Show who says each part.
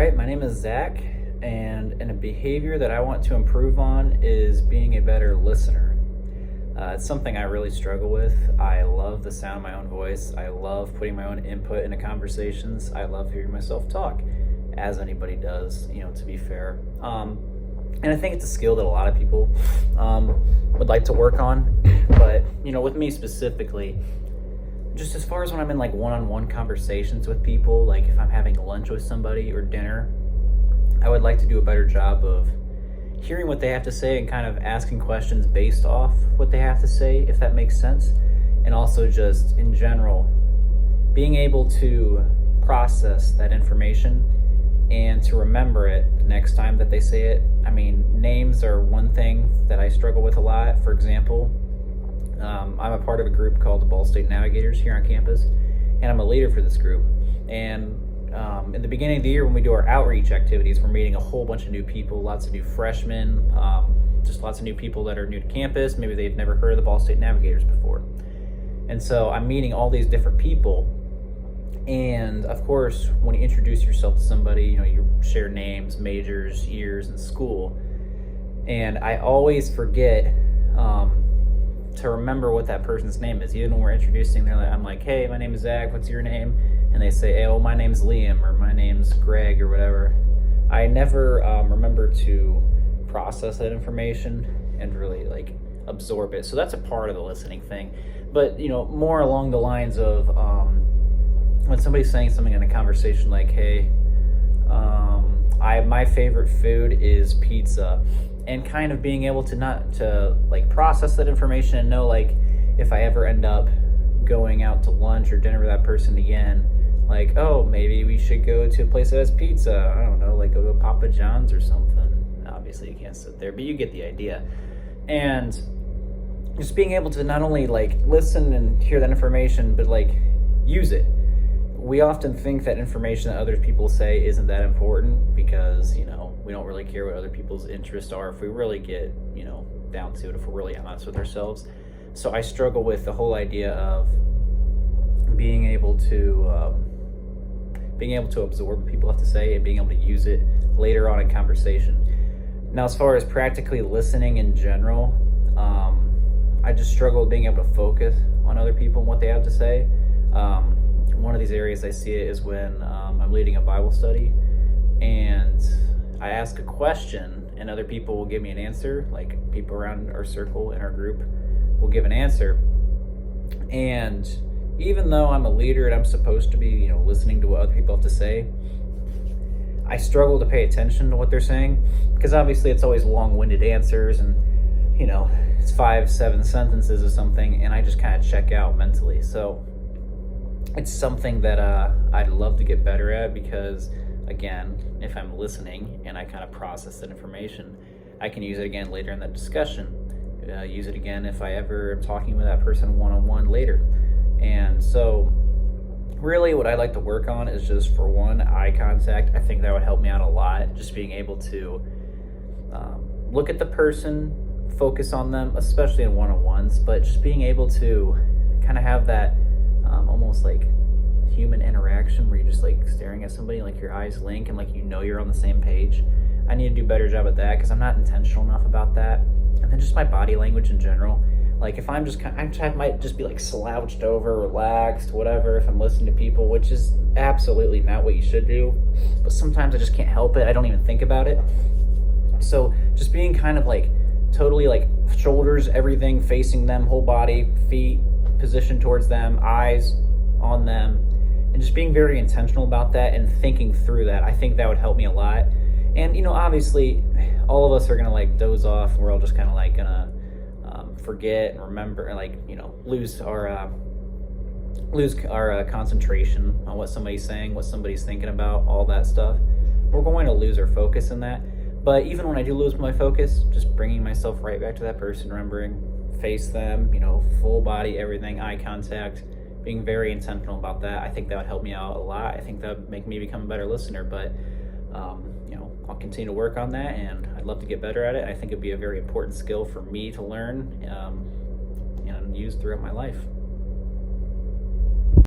Speaker 1: right, my name is Zach, and a behavior that I want to improve on is being a better listener. It's something I really struggle with. I love the sound of my own voice. I love putting my own input into conversations. I love hearing myself talk, as anybody does, to be fair. And I think it's a skill that a lot of people would like to work on. But, with me specifically, just as far as when I'm in one-on-one conversations with people, like if I'm having lunch with somebody or dinner, I would like to do a better job of hearing what they have to say and kind of asking questions based off what they have to say, if that makes sense. And also just in general, being able to process that information and to remember it the next time that they say it. I mean, names are one thing that I struggle with a lot. For example, I'm a part of a group called the Ball State Navigators here on campus, and I'm a leader for this group. And in the beginning of the year, when we do our outreach activities, we're meeting a whole bunch of new people, lots of new freshmen, just lots of new people that are new to campus. Maybe they've never heard of the Ball State Navigators before. And so I'm meeting all these different people. And of course, when you introduce yourself to somebody, you share names, majors, years, and school. And I always forget to remember what that person's name is. Even when we're introducing, I'm like, hey, my name is Zach, what's your name? And they say, hey, well, my name's Liam, or my name's Greg, or whatever. I never remember to process that information and really absorb it. So that's a part of the listening thing. But more along the lines of when somebody's saying something in a conversation like, hey, my favorite food is pizza, and kind of being able to not to process that information and know if I ever end up going out to lunch or dinner with that person again, oh, maybe we should go to a place that has pizza. I don't know, go to a Papa John's or something. Obviously you can't sit there, but you get the idea. And just being able to not only listen and hear that information, but use it. We often think that information that other people say isn't that important because, we don't really care what other people's interests are if we really get, down to it, if we're really honest with ourselves. So I struggle with the whole idea of being able to absorb what people have to say and being able to use it later on in conversation. Now, as far as practically listening in general, I just struggle with being able to focus on other people and what they have to say. One of these areas I see it is when I'm leading a Bible study and I ask a question and other people will give me an answer, people around our circle in our group will give an answer. And even though I'm a leader and I'm supposed to be, listening to what other people have to say, I struggle to pay attention to what they're saying because obviously it's always long-winded answers and, it's 5-7 sentences or something, and I just kind of check out mentally. So it's something that I'd love to get better at because, again, if I'm listening and I kind of process that information, I can use it again later in that discussion. Use it again if I ever am talking with that person one-on-one later. And so really what I'd like to work on is just, for one, eye contact. I think that would help me out a lot, just being able to look at the person, focus on them, especially in one-on-ones, but just being able to kind of have that almost human interaction where you're just staring at somebody, your eyes link and you're on the same page. I need to do a better job at that because I'm not intentional enough about that. And then just my body language in general. If I'm just I might just be slouched over, relaxed, whatever, if I'm listening to people, which is absolutely not what you should do. But sometimes I just can't help it. I don't even think about it. So just being kind of totally shoulders, everything facing them, whole body, feet positioned towards them, eyes on them, and just being very intentional about that and thinking through that. I think that would help me a lot. And obviously all of us are gonna doze off and we're all just kind of gonna forget and remember and lose our concentration on what somebody's saying, what somebody's thinking about, all that stuff. We're going to lose our focus in that. But even when I do lose my focus, just bringing myself right back to that person, remembering, face them, full body, everything, eye contact, being very intentional about that. I think that would help me out a lot. I think that would make me become a better listener, but I'll continue to work on that, and I'd love to get better at it. I think it'd be a very important skill for me to learn and use throughout my life.